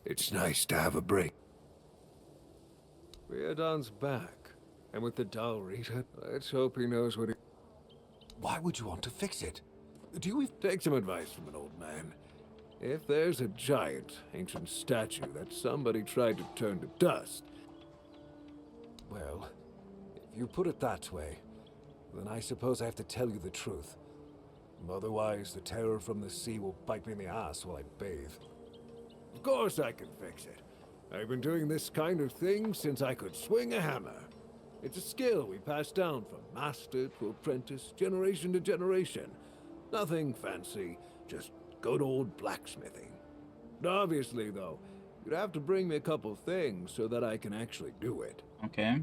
It's nice to have a break. Wyrdness back, and with the dull reader, let's hope he knows what he... Why would you want to fix it? Do you Take some advice from an old man. If there's a giant, ancient statue that somebody tried to turn to dust... Well, if you put it that way, then I suppose I have to tell you the truth. Otherwise, the terror from the sea will bite me in the ass while I bathe. Of course I can fix it. I've been doing this kind of thing since I could swing a hammer. It's a skill we pass down from master to apprentice, generation to generation. Nothing fancy, just good old blacksmithing. But obviously, though, you'd have to bring me a couple things so that I can actually do it. Okay.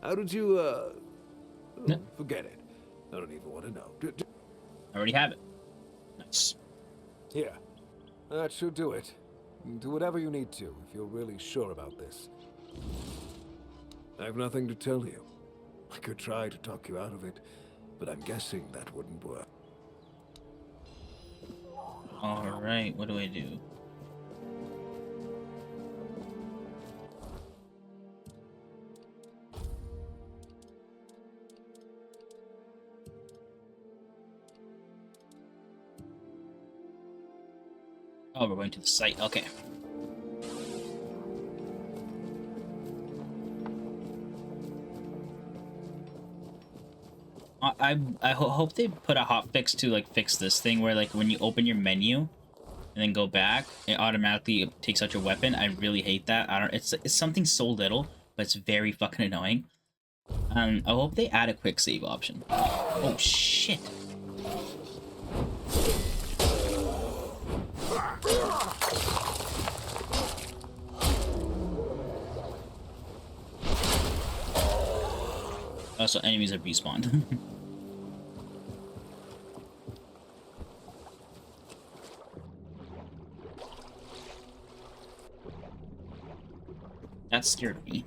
How did you, forget it. I don't even want to know. I already have it. Nice. Here, that should do it. Do whatever you need to, if you're really sure about this. I have nothing to tell you. I could try to talk you out of it, but I'm guessing that wouldn't work. Alright, what do I do? Oh, we're going to the site. Okay. I hope they put a hotfix to like fix this thing where like when you open your menu and then go back, it automatically takes out your weapon. I really hate that. I don't. It's something so little, but it's very fucking annoying. I hope they add a quick save option. Oh shit. Also, enemies are respawned. That scared me.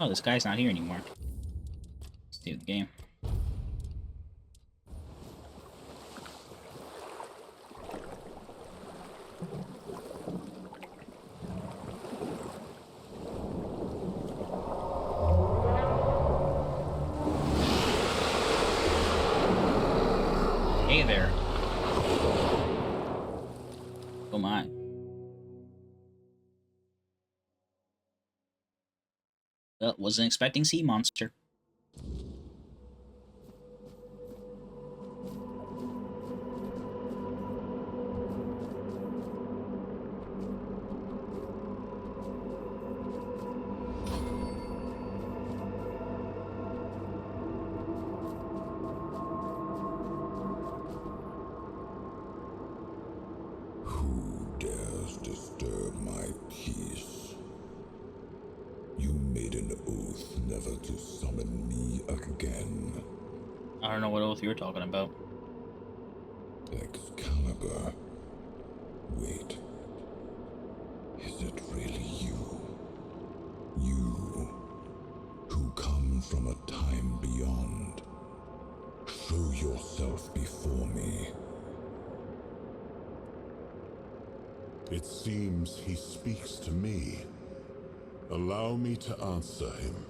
Oh, this guy's not here anymore. Let's do the game. Hey there. Oh my. Well, wasn't expecting sea monster. Who dares disturb my peace? You made an oath never to summon me again. I don't know what oath you were talking about. Excalibur. Wait. Is it really you? You, who come from a time beyond. Show yourself before me. It seems he speaks to me. Allow me to answer him.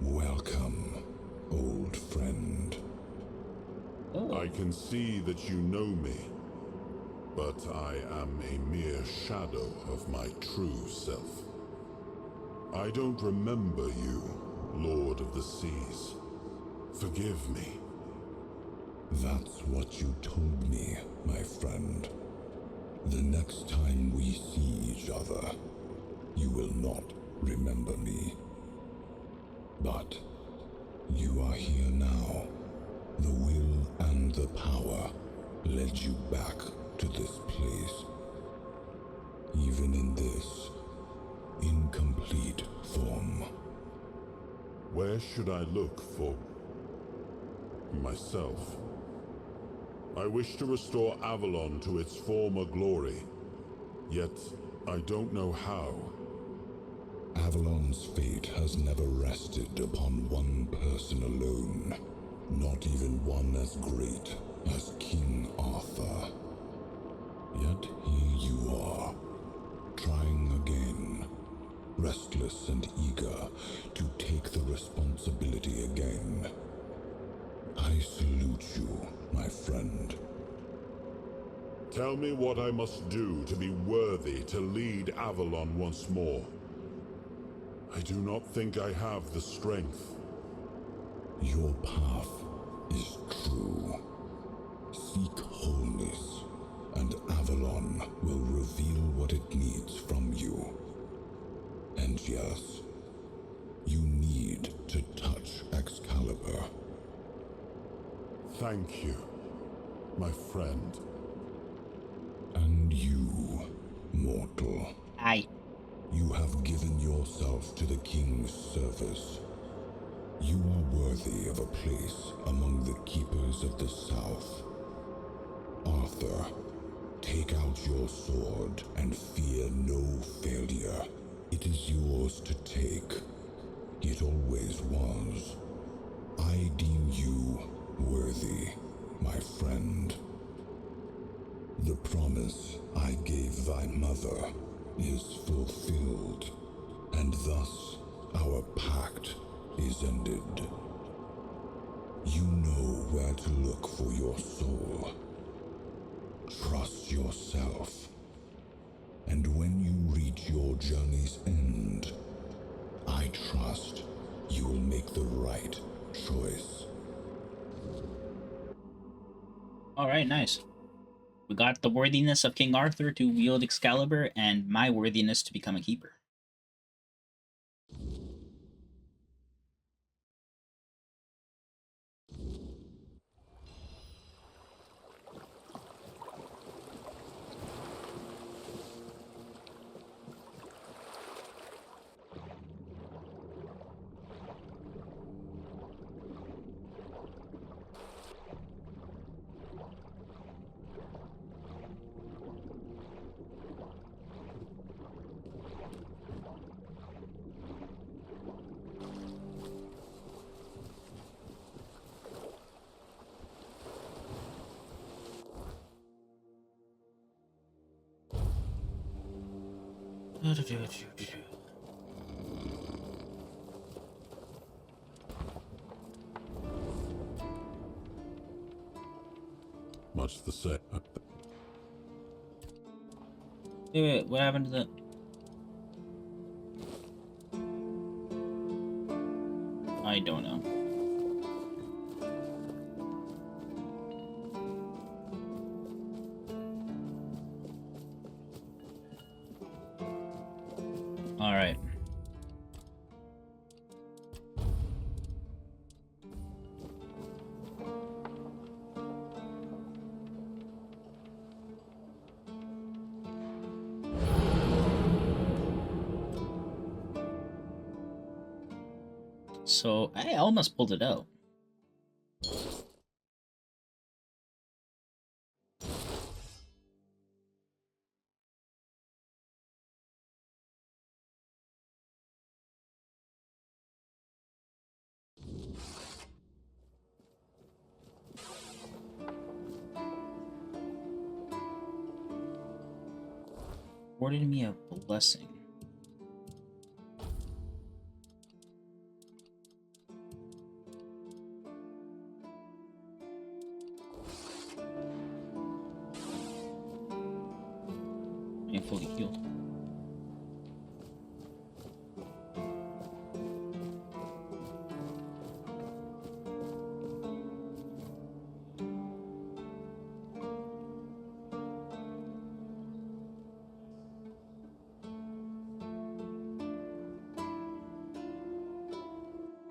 Welcome, old friend. Oh. I can see that you know me, but I am a mere shadow of my true self. I don't remember you, Lord of the Seas. Forgive me. That's what you told me, my friend. The next time we see each other, you will not remember me. But you are here now. The will and the power led you back to this place. Even in this incomplete form. Where should I look for myself? I wish to restore Avalon to its former glory. Yet, I don't know how. Avalon's fate has never rested upon one person alone, not even one as great as King Arthur. Yet here you are, trying again, restless and eager to take the responsibility again. I salute you, my friend. Tell me what I must do to be worthy to lead Avalon once more. I do not think I have the strength. Your path is true. Seek wholeness, and Avalon will reveal what it needs from you. And yes, you need to touch Excalibur. Thank you, my friend. And you, mortal. Aye. You have given yourself to the King's service. You are worthy of a place among the keepers of the South. Arthur, take out your sword and fear no failure. It is yours to take. It always was. I deem you worthy, my friend. The promise I gave thy mother is fulfilled, and thus our pact is ended. You know where to look for your soul. Trust yourself, and when you reach your journey's end, I trust you will make the right choice. Alright, nice. We got the worthiness of King Arthur to wield Excalibur, and my worthiness to become a keeper. Much the same. Wait, what happened to the... I don't know. Alright. So, I almost pulled it out. Awarded me a blessing. I am fully healed.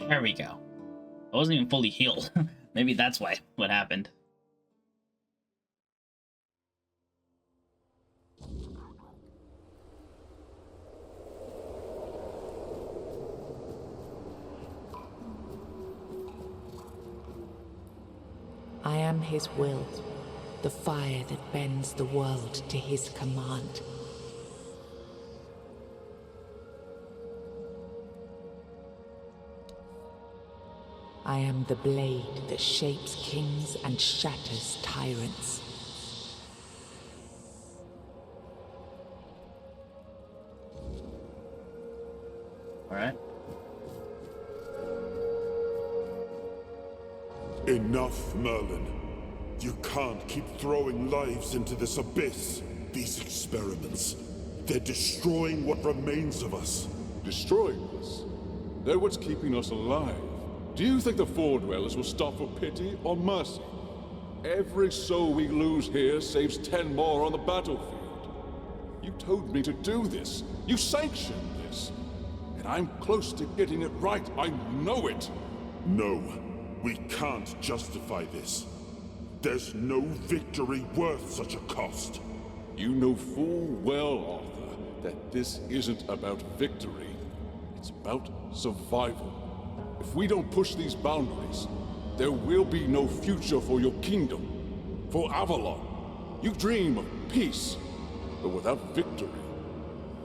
There we go. I wasn't even fully healed. Maybe that's why what happened. I am his will, the fire that bends the world to his command. I am the blade that shapes kings and shatters tyrants. Alright. Enough, Merlin. You can't keep throwing lives into this abyss. These experiments, they're destroying what remains of us. Destroying us? They're what's keeping us alive. Do you think the Four Dwellers will stop for pity or mercy? Every soul we lose here saves 10 more on the battlefield. You told me to do this. You sanctioned this. And I'm close to getting it right. I know it. No, we can't justify this. There's no victory worth such a cost. You know full well, Arthur, that this isn't about victory. It's about survival. If we don't push these boundaries, there will be no future for your kingdom, for Avalon. You dream of peace, but without victory,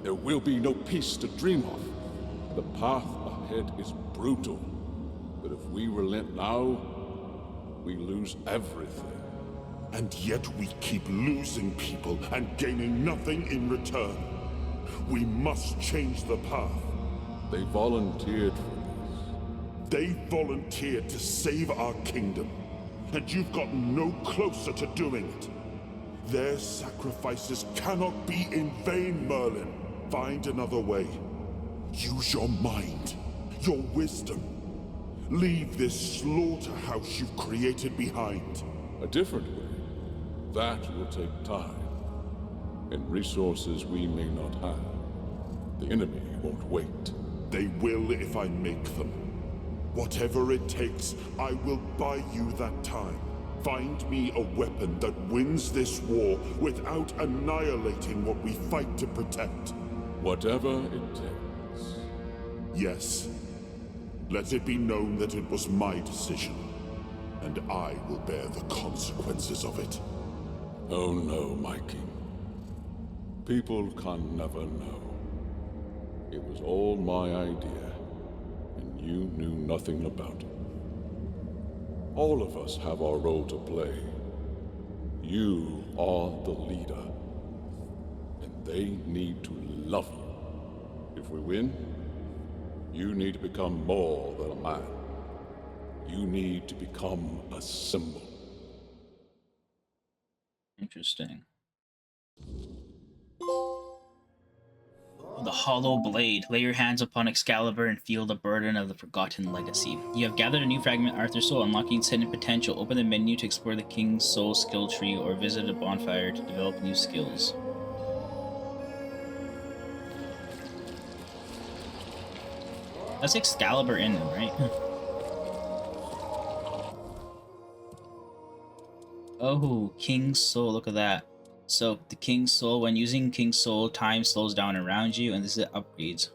there will be no peace to dream of. The path ahead is brutal, but if we relent now, we lose everything. And yet we keep losing people and gaining nothing in return. We must change the path. They volunteered for this. They volunteered to save our kingdom, and you've gotten no closer to doing it. Their sacrifices cannot be in vain, Merlin. Find another way. Use your mind, your wisdom. Leave this slaughterhouse you've created behind. A different way. That will take time, and resources we may not have. The enemy won't wait. They will if I make them. Whatever it takes, I will buy you that time. Find me a weapon that wins this war without annihilating what we fight to protect. Whatever it takes. Yes. Let it be known that it was my decision, and I will bear the consequences of it. Oh no, my king. People can never know. It was all my idea, and you knew nothing about it. All of us have our role to play. You are the leader, and they need to love you. If we win, you need to become more than a man. You need to become a symbol. Interesting. The Hollow Blade. Lay your hands upon Excalibur and feel the burden of the forgotten legacy. You have gathered a new fragment, Arthur's Soul, unlocking its hidden potential. Open the menu to explore the King's Soul skill tree or visit a bonfire to develop new skills. That's Excalibur in them, right? Oh, King's Soul, look at that. So, the King's Soul, when using King's Soul, time slows down around you, and this is upgrades.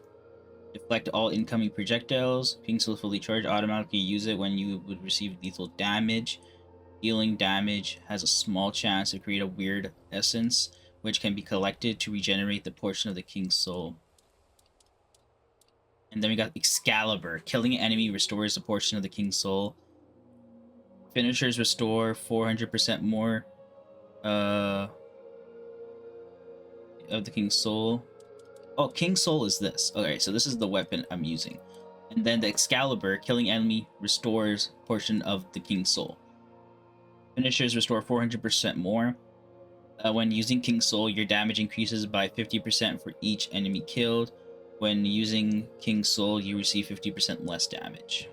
Deflect all incoming projectiles. King's Soul fully charged, automatically use it when you would receive lethal damage. Healing damage has a small chance to create a weird essence, which can be collected to regenerate the portion of the King's Soul. And then we got Excalibur. Killing an enemy restores a portion of the King's Soul. Finishers restore 400% more of the King's Soul. Oh, King's Soul is this. Okay, so this is the weapon I'm using. And then the Excalibur, killing enemy restores portion of the King's Soul. Finishers restore 400% more. When using King's Soul, your damage increases by 50% for each enemy killed. When using King's Soul, you receive 50% less damage.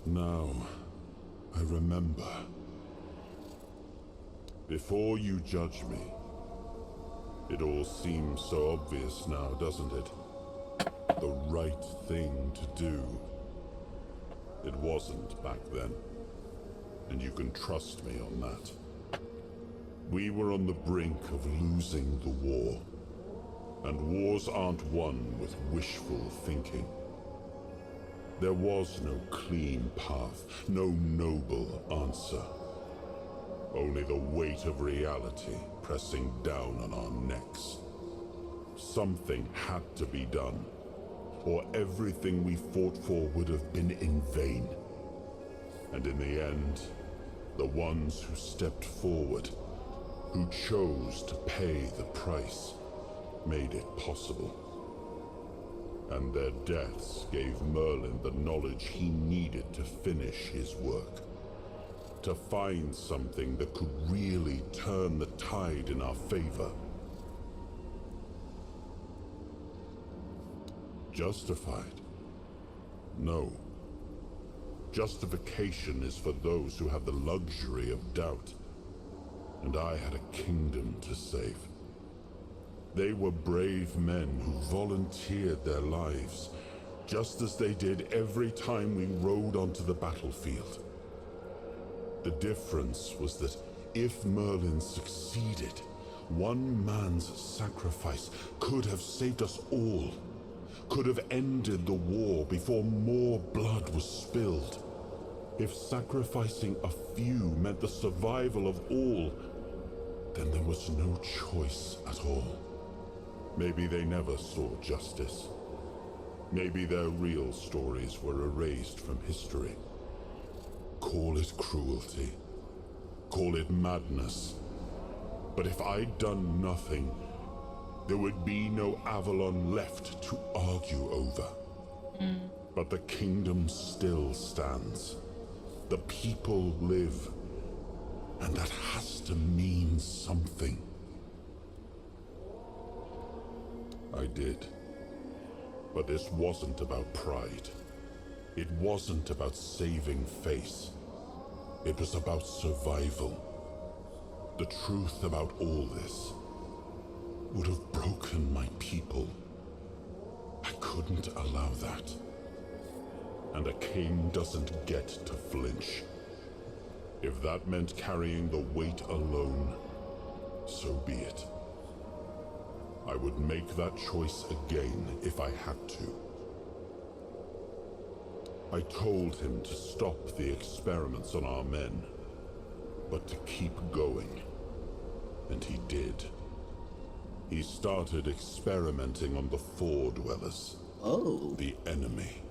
Now, I remember. Before you judge me, it all seems so obvious now, doesn't it? The right thing to do. It wasn't back then, and you can trust me on that. We were on the brink of losing the war, and wars aren't won with wishful thinking. There was no clean path, no noble answer. Only the weight of reality pressing down on our necks. Something had to be done, or everything we fought for would have been in vain. And in the end, the ones who stepped forward, who chose to pay the price, made it possible. And their deaths gave Merlin the knowledge he needed to finish his work. To find something that could really turn the tide in our favor. Justified? No. Justification is for those who have the luxury of doubt. And I had a kingdom to save. They were brave men who volunteered their lives, just as they did every time we rode onto the battlefield. The difference was that if Merlin succeeded, one man's sacrifice could have saved us all, could have ended the war before more blood was spilled. If sacrificing a few meant the survival of all, then there was no choice at all. Maybe they never saw justice. Maybe their real stories were erased from history. Call it cruelty. Call it madness. But if I'd done nothing, there would be no Avalon left to argue over. But the kingdom still stands. The people live. And that has to mean something. I did. But this wasn't about pride. It wasn't about saving face. It was about survival. The truth about all this would have broken my people. I couldn't allow that. And a king doesn't get to flinch. If that meant carrying the weight alone, so be it. I would make that choice again if I had to. I told him to stop the experiments on our men, but to keep going. And he did. He started experimenting on the Four Dwellers. Oh. The enemy.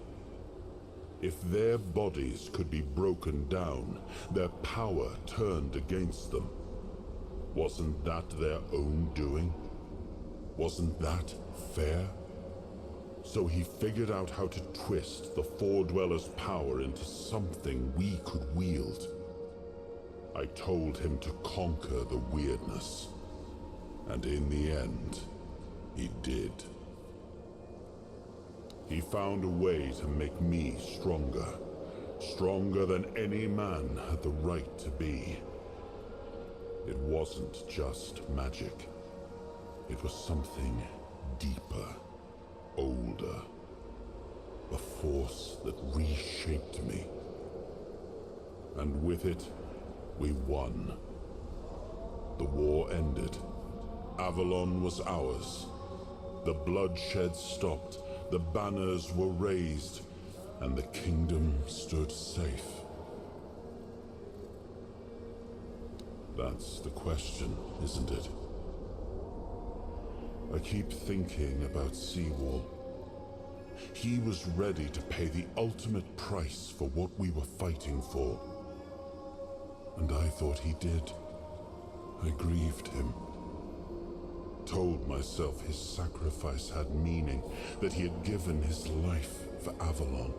If their bodies could be broken down, their power turned against them, wasn't that their own doing? Wasn't that fair? So he figured out how to twist the Four Dwellers' power into something we could wield. I told him to conquer the Wyrdness. And in the end, he did. He found a way to make me stronger. Stronger than any man had the right to be. It wasn't just magic. It was something deeper, older. A force that reshaped me. And with it, we won. The war ended. Avalon was ours. The bloodshed stopped. The banners were raised, and the kingdom stood safe. That's the question, isn't it? I keep thinking about Seawall. He was ready to pay the ultimate price for what we were fighting for. And I thought he did. I grieved him. Told myself his sacrifice had meaning, that he had given his life for Avalon.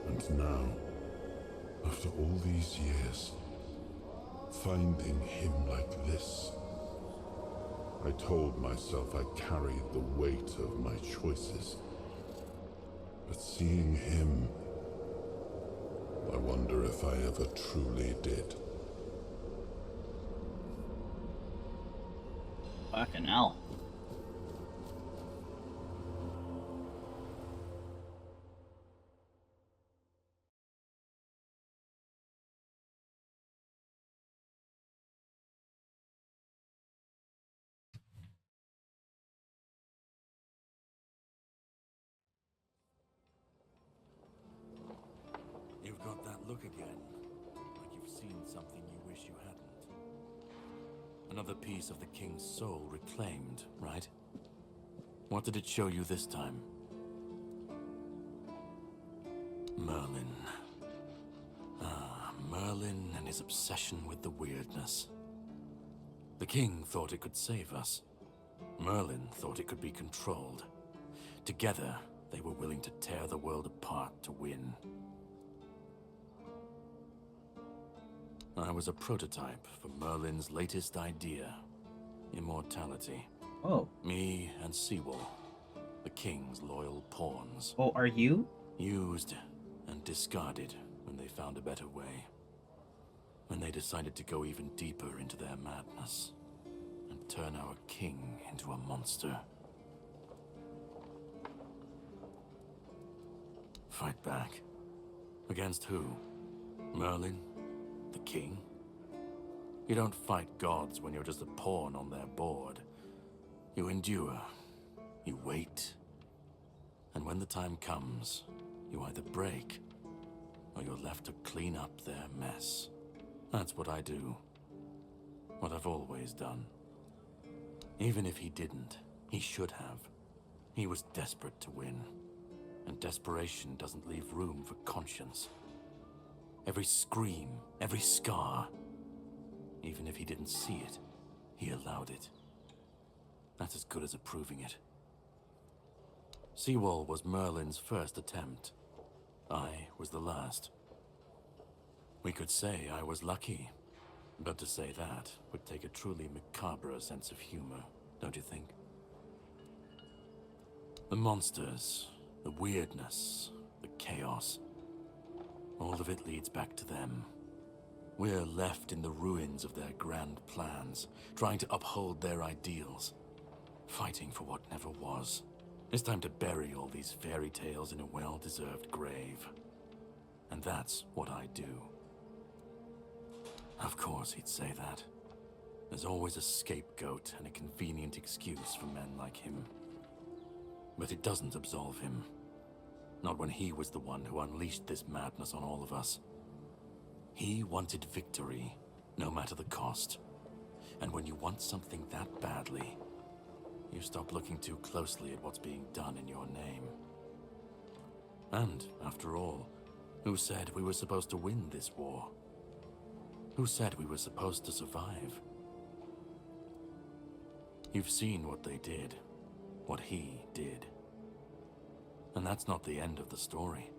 And now, after all these years, finding him like this, I told myself I carried the weight of my choices. But seeing him, I wonder if I ever truly did. Fucking hell. look again, like you've seen something you wish you hadn't. Another piece of the king's soul reclaimed, right? What did it show you this time? Merlin. Ah, Merlin and his obsession with the Wyrdness. The king thought it could save us. Merlin thought it could be controlled. Together, they were willing to tear the world apart to win. I was a prototype for Merlin's latest idea, immortality. Oh. Me and Seawall, the king's loyal pawns. Oh, are you? Used and discarded when they found a better way. When they decided to go even deeper into their madness and turn our king into a monster. Fight back. Against who? Merlin? The king? You don't fight gods when you're just a pawn on their board. You endure. You wait. And when the time comes, you either break, or you're left to clean up their mess. That's what I do. What I've always done. Even if he didn't, he should have. He was desperate to win. And desperation doesn't leave room for conscience. Every scream, every scar, even if he didn't see it, he allowed it. That's as good as approving it. Seawall was Merlin's first attempt. I was the last. We could say I was lucky, but to say that would take a truly macabre sense of humor, don't you think? The monsters, the Wyrdness, the chaos, all of it leads back to them. We're left in the ruins of their grand plans, trying to uphold their ideals, fighting for what never was. It's time to bury all these fairy tales in a well-deserved grave. And that's what I do. Of course he'd say that. There's always a scapegoat and a convenient excuse for men like him. But it doesn't absolve him. Not when he was the one who unleashed this madness on all of us. He wanted victory, no matter the cost. And when you want something that badly, you stop looking too closely at what's being done in your name. And, after all, who said we were supposed to win this war? Who said we were supposed to survive? You've seen what they did, what he did. And that's not the end of the story.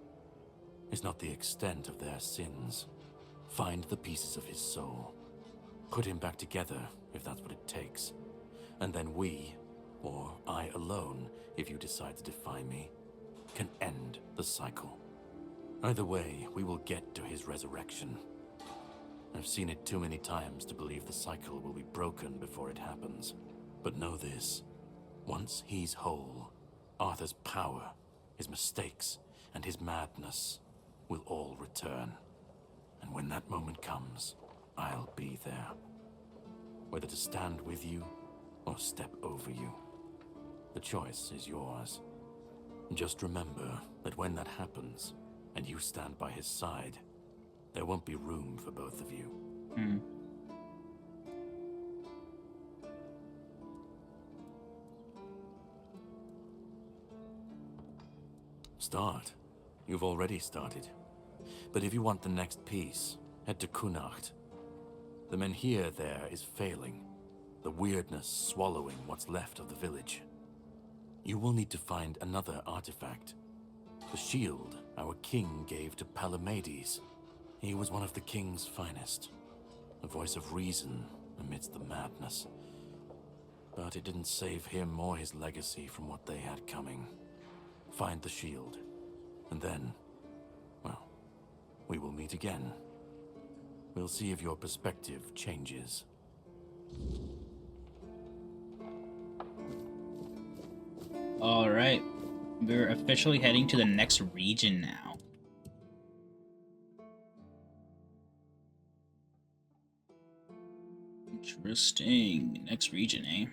It's not the extent of their sins. Find the pieces of his soul. Put him back together, if that's what it takes. And then we, or I alone, if you decide to defy me, can end the cycle. Either way, we will get to his resurrection. I've seen it too many times to believe the cycle will be broken before it happens. But know this, once he's whole, Arthur's power, his mistakes, and his madness will all return. And when that moment comes, I'll be there. Whether to stand with you or step over you. The choice is yours. Just remember that when that happens, and you stand by his side, there won't be room for both of you. Start. You've already started. But if you want the next piece, head to Kunacht. The Menhir there is failing, the Wyrdness swallowing what's left of the village. You will need to find another artifact. The shield our king gave to Palamedes. He was one of the king's finest, a voice of reason amidst the madness. But it didn't save him or his legacy from what they had coming. Find the shield, and then, well, we will meet again. We'll see if your perspective changes. All right, we're officially heading to the next region now. Interesting. Next region, eh?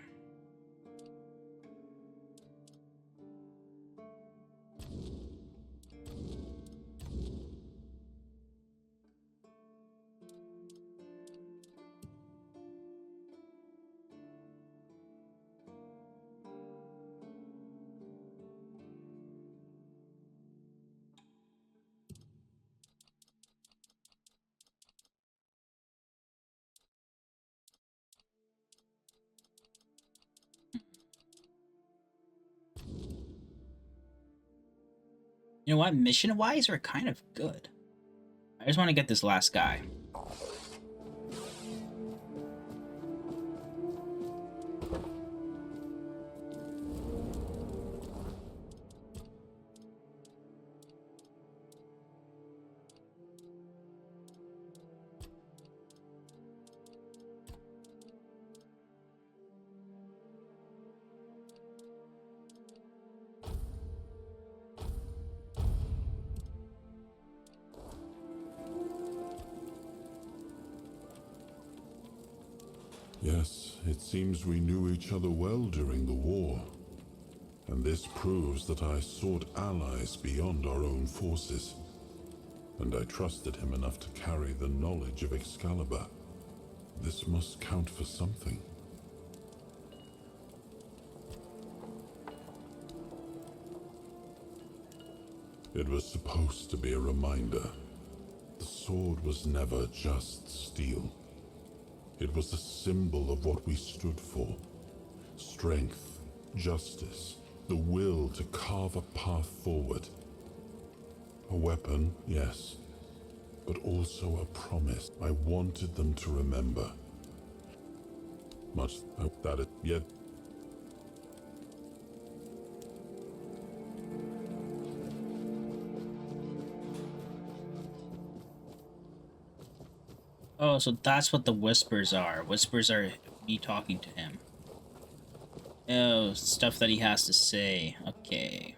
You know what? Mission-wise, we're kind of good. I just want to get this last guy. Yes, it seems we knew each other well during the war. And this proves that I sought allies beyond our own forces. And I trusted him enough to carry the knowledge of Excalibur. This must count for something. It was supposed to be a reminder. The sword was never just steel. It was a symbol of what we stood for. Strength, justice, the will to carve a path forward. A weapon, yes, but also a promise I wanted them to remember. Much that it yet. Oh, so that's what the whispers are. Whispers are me talking to him. Oh, stuff that he has to say. Okay.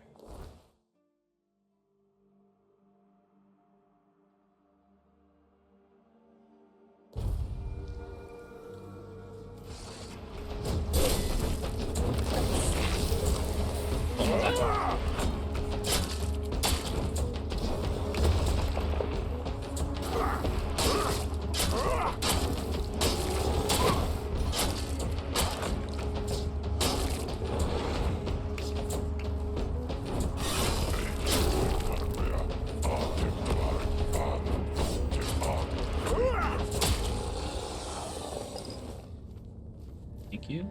Thank you.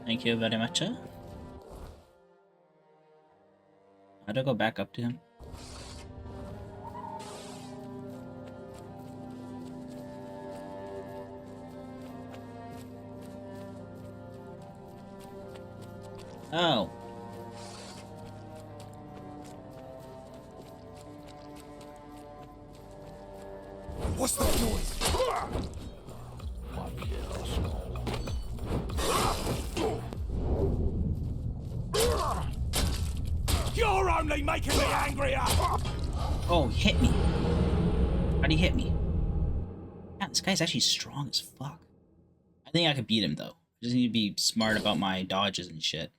Thank you very much. How do I go back up to him? Oh. What's that noise? You're only making me angrier! Oh, he hit me. How'd he hit me? Yeah, this guy's actually strong as fuck. I think I could beat him, though. I just need to be smart about my dodges and shit.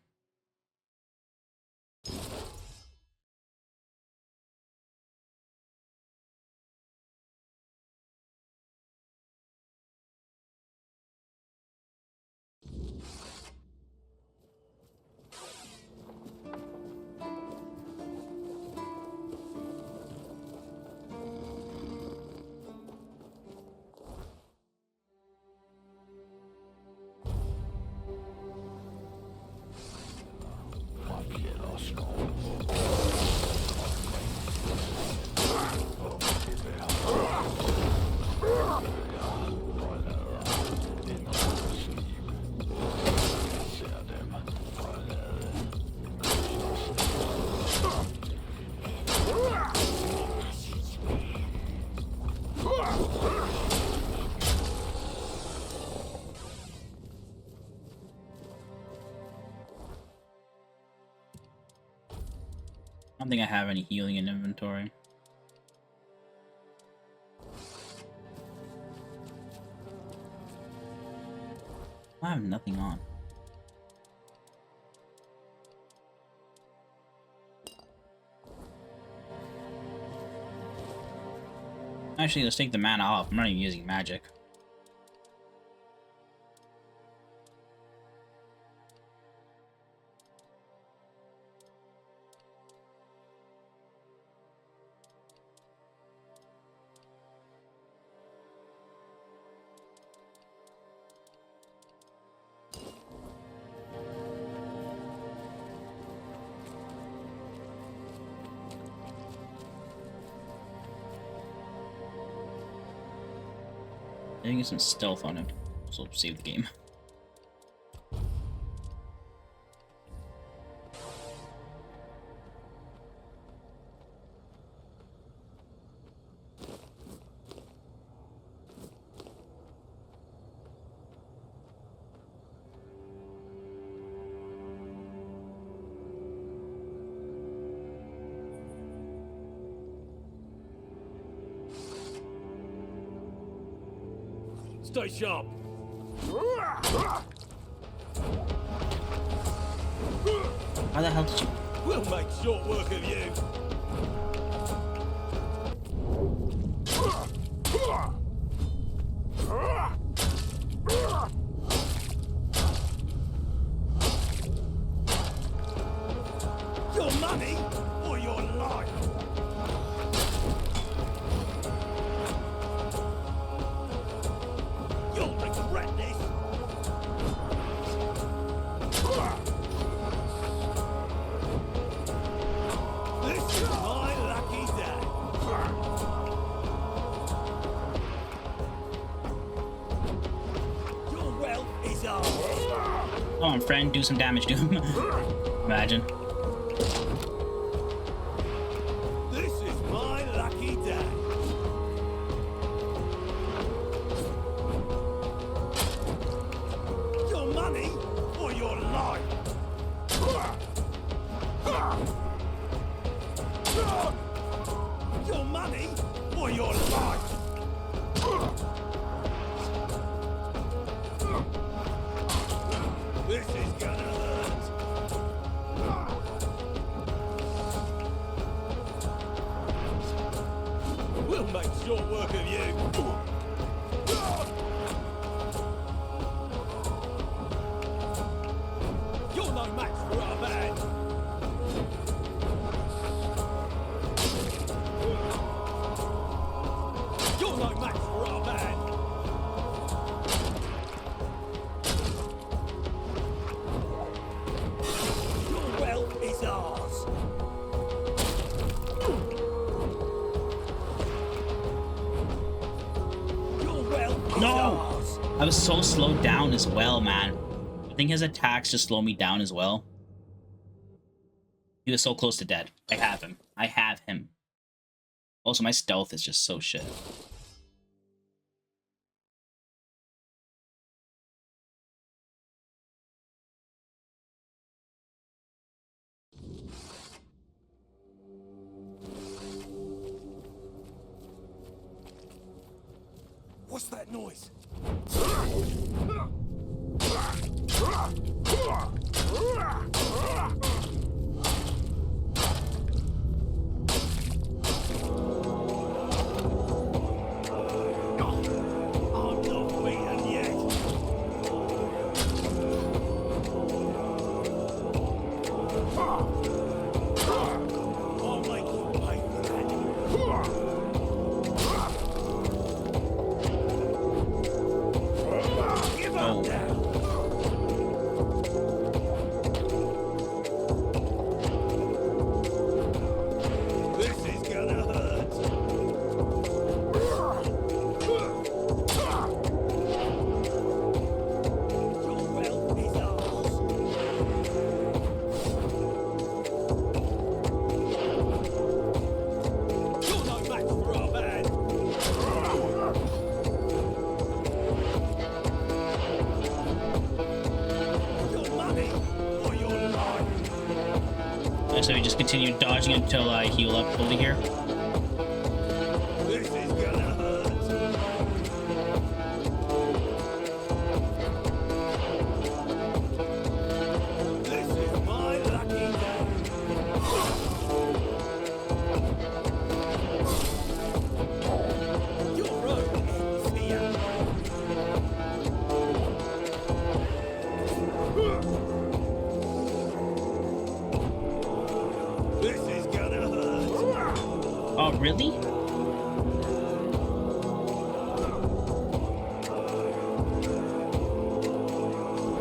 I don't think I have any healing in inventory. I have nothing on. Actually, let's take the mana off. I'm not even using magic. I think get some stealth on him. So save the game. Stay sharp. How the hell did you? We'll make short work of you. Your money or your life? You'll regret this. This is my lucky day. Your wealth is ours. Come on, friend, do some damage to him. Imagine. This is my lucky day. Your money or your life? Your money or your life? This is gonna hurt. We'll make short work of you. You're no match for our band. You're no match for our band. Your wealth is ours. Your wealth is No! ours. I was so slowed down as well, man. I think his attacks just slow me down as well. He was so close to dead. I have him. I have him. Also, my stealth is just so shit. What's that noise? I'm not beaten yet. I'll make you pay for that. Give up now. This is gonna hurt. Your wealth is ours. You're no match for our band. Your money or your life. So we just continue dodging until I heal up fully here. This is gonna hurt. This is my lucky day. Your road ends here. This is gonna hurt. Oh, really?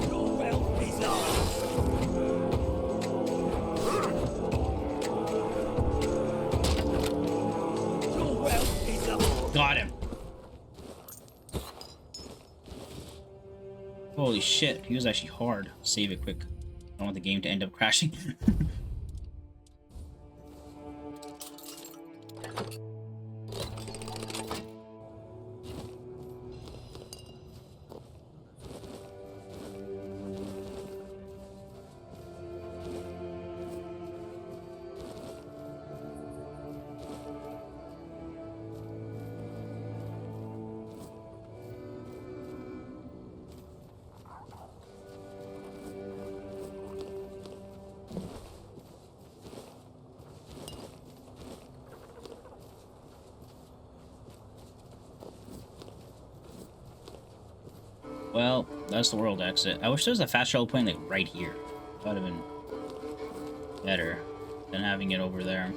Your wealth is ours. Your wealth is ours. Got him. shit, he was actually hard. Save it quick. I don't want the game to end up crashing. Well, that's the world exit. I wish there was a fast travel point like right here. That would have been better than having it over there.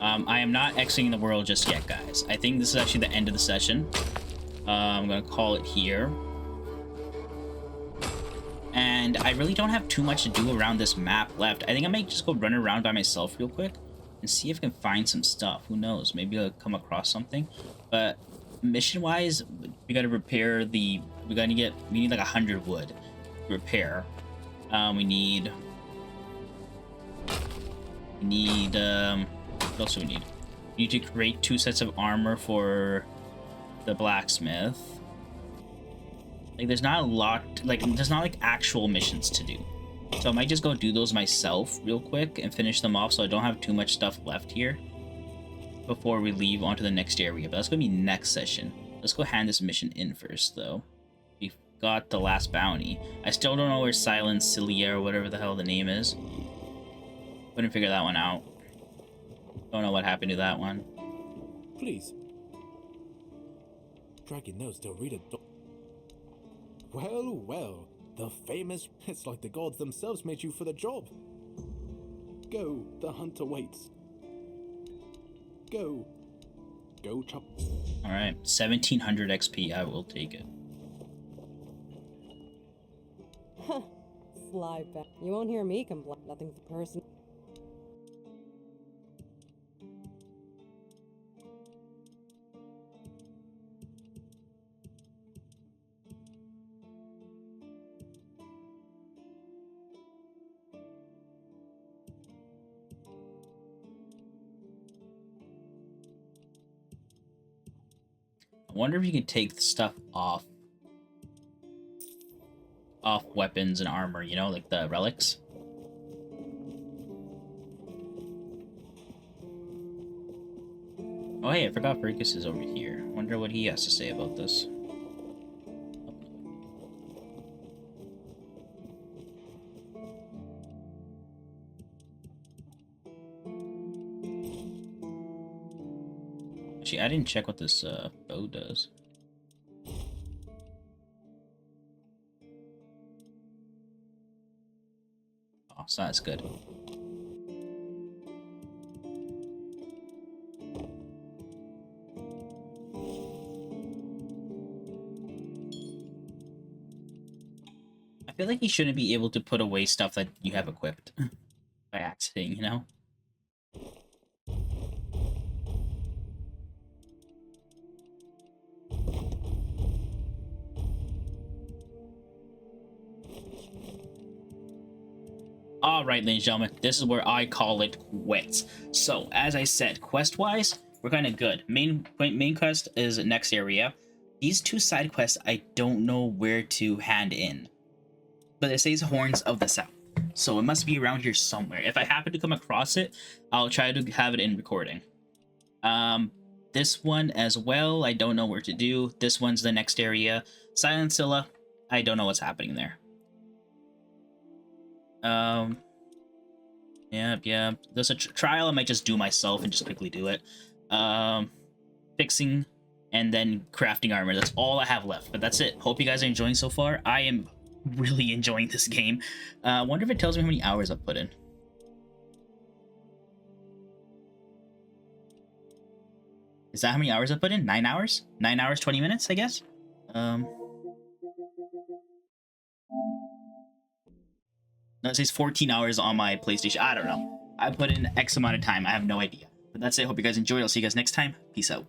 I am not exiting the world just yet, guys. I think this is actually the end of the session. I'm gonna call it here. And I really don't have too much to do around this map left. I think I might just go run around by myself real quick and see if I can find some stuff. Who knows? Maybe I'll come across something. But mission-wise, we gotta repair the... we need like 100 wood to repair. We need what else do we need? We need to create 2 sets of armor for the blacksmith. Like, there's not a lot, like, there's not like actual missions to do. So I might just go do those myself real quick and finish them off so I don't have too much stuff left here before we leave onto the next area. But that's gonna be next session. Let's go hand this mission in first, though. We've got the last bounty. I still don't know where Silent Cilia or whatever the hell the name is. Couldn't figure that one out. Don't know what happened to that one. Please. Drag your nose to read a Well, well. The famous... It's like the gods themselves made you for the job. Go, the hunter waits. Go. Go, chop. Alright, 1700 XP. I will take it. Fly back. You won't hear me complain. Nothing's personal. I wonder if you can take the stuff off weapons and armor, you know, like the relics. Oh hey, I forgot Fergus is over here. Wonder what he has to say about this. Actually, I didn't check what this bow does. Oh, so that's good. I feel like you shouldn't be able to put away stuff that you have equipped by accident, you know? Alright, ladies and gentlemen, this is where I call it quits. So, as I said, quest-wise, we're kind of good. Main quest is next area. These 2 side quests, I don't know where to hand in. But it says Horns of the South. So it must be around here somewhere. If I happen to come across it, I'll try to have it in recording. This one as well, I don't know where to do. This one's the next area. Silent Scylla, I don't know what's happening there. Yeah. There's a trial I might just do myself and just quickly do it. Fixing and then crafting armor. That's all I have left, but that's it. Hope you guys are enjoying so far. I am really enjoying this game. Wonder if it tells me how many hours I've put in. Is that how many hours I've put in? 9 hours? 9 hours, 20 minutes, I guess? No, it says 14 hours on my PlayStation. I don't know. I put in X amount of time. I have no idea. But that's it. Hope you guys enjoyed. I'll see you guys next time. Peace out.